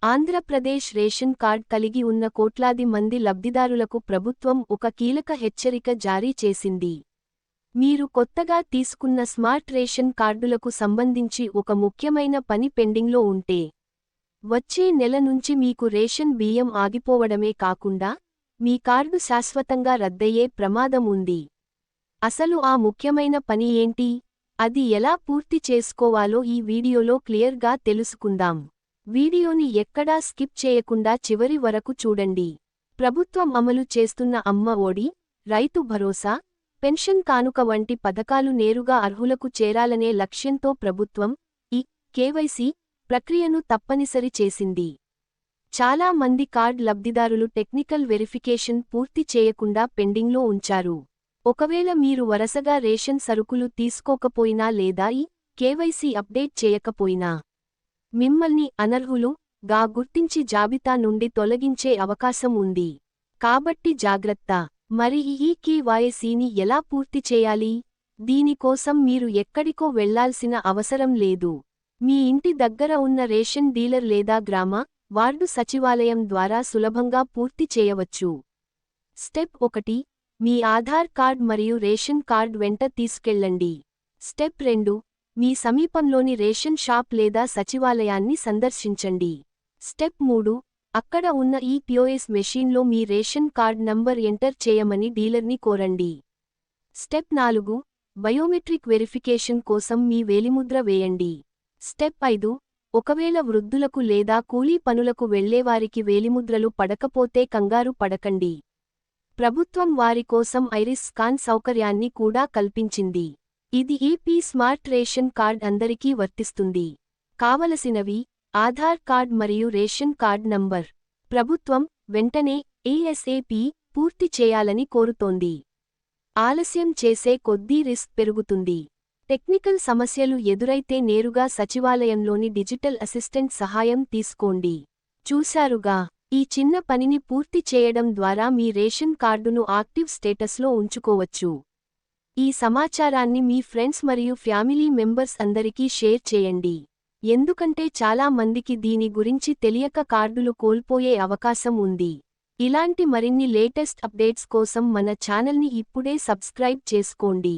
Andhra Pradesh ration card కలిగి ఉన్న కోట్లాది మంది లబ్ధిదారులకు ప్రభుత్వం ఒక కీలక హెచ్చరిక జారీ చేసింది. మీరు కొత్తగా తీసుకున్న స్మార్ట్ రేషన్ కార్డులకు సంబంధించి ఒక ముఖ్యమైన పని పెండింగ్లో ఉంటే, వచ్చే నెల నుంచి మీకు రేషన్ బియ్యం ఆగిపోవడమే కాకుండా, మీ కార్డు శాశ్వతంగా రద్దయ్యే ప్రమాదం ఉంది. అసలు ఆ ముఖ్యమైన పని ఏంటి? అది ఎలా పూర్తి చేసుకోవాలో ఈ వీడియోలో క్లియర్గా తెలుసుకుందాం. వీడియోని ఎక్కడా స్కిప్ చేయకుండా చివరి వరకు చూడండి. ప్రభుత్వం అమలు చేస్తున్న అమ్మ ఒడి, రైతు భరోసా, పెన్షన్ కానుక వంటి పథకాలు నేరుగా అర్హులకు చేరాలనే లక్ష్యంతో ప్రభుత్వం ఈ కేవైసీ ప్రక్రియను తప్పనిసరి చేసింది. చాలా మంది కార్డ్ లబ్ధిదారులు టెక్నికల్ వెరిఫికేషన్ పూర్తి చేయకుండా పెండింగ్లో ఉంచారు. ఒకవేళ మీరు వరుసగా రేషన్ సరుకులు తీసుకోకపోయినా లేదా ఈ కేవైసీ అప్డేట్ చేయకపోయినా, మిమ్మల్ని అనర్హులుగా గుర్తించి జాబితా నుండి తొలగించే అవకాశం ఉంది. కాబట్టి జాగ్రత్త. మరి ఈ కేవైసీని ఎలా పూర్తి చేయాలి? దీనికోసం మీరు ఎక్కడికో వెళ్లాల్సిన అవసరం లేదు. మీ ఇంటి దగ్గర ఉన్న రేషన్ డీలర్ లేదా గ్రామ వార్డు సచివాలయం ద్వారా సులభంగా పూర్తి చేయవచ్చు. స్టెప్ 1. మీ ఆధార్ కార్డ్ మరియు రేషన్ కార్డ్ వెంట తీసుకెళ్లండి. స్టెప్ 2. మీ సమీపంలోని రేషన్ షాప్ లేదా సచివాలయాన్ని సందర్శించండి. స్టెప్ 3. అక్కడ ఉన్న ఈ పిఓఎస్ మెషీన్లో మీ రేషన్ కార్డ్ నంబర్ ఎంటర్ చేయమని డీలర్ని కోరండి. స్టెప్ 4. బయోమెట్రిక్ వెరిఫికేషన్ కోసం మీ వేలిముద్ర వేయండి. స్టెప్ 5. ఒకవేళ వృద్ధులకు లేదా కూలీ పనులకు వెళ్లేవారికి వేలిముద్రలు పడకపోతే కంగారు పడకండి. ప్రభుత్వం వారి కోసం ఐరిస్ స్కాన్ సౌకర్యాన్ని కూడా కల్పించింది. ఇది ఏపీ స్మార్ట్ రేషన్ కార్డ్ అందరికీ వర్తిస్తుంది. కావలసినవి: ఆధార్ కార్డ్ మరియు రేషన్ కార్డ్ నంబర్. ప్రభుత్వం వెంటనే ఏఎస్ఏపీ పూర్తి చేయాలని కోరుతోంది. ఆలస్యం చేసే కొద్దీ రిస్క్ పెరుగుతుంది. టెక్నికల్ సమస్యలు ఎదురైతే నేరుగా సచివాలయంలోని డిజిటల్ అసిస్టెంట్ సహాయం తీసుకోండి. చూశారుగా, ఈ చిన్న పనిని పూర్తి చేయడం ద్వారా మీ రేషన్ కార్డును యాక్టివ్ స్టేటస్లో ఉంచుకోవచ్చు. ఈ సమాచారాన్ని మీ ఫ్రెండ్స్ మరియు ఫ్యామిలీ మెంబర్స్ అందరికీ షేర్ చేయండి. ఎందుకంటే చాలా మందికి దీని గురించి తెలియక కార్డులు కోల్పోయే అవకాశం ఉంది. ఇలాంటి మరిన్ని లేటెస్ట్ అప్డేట్స్ కోసం మన ఛానల్ని ఇప్పుడే సబ్స్క్రైబ్ చేసుకోండి.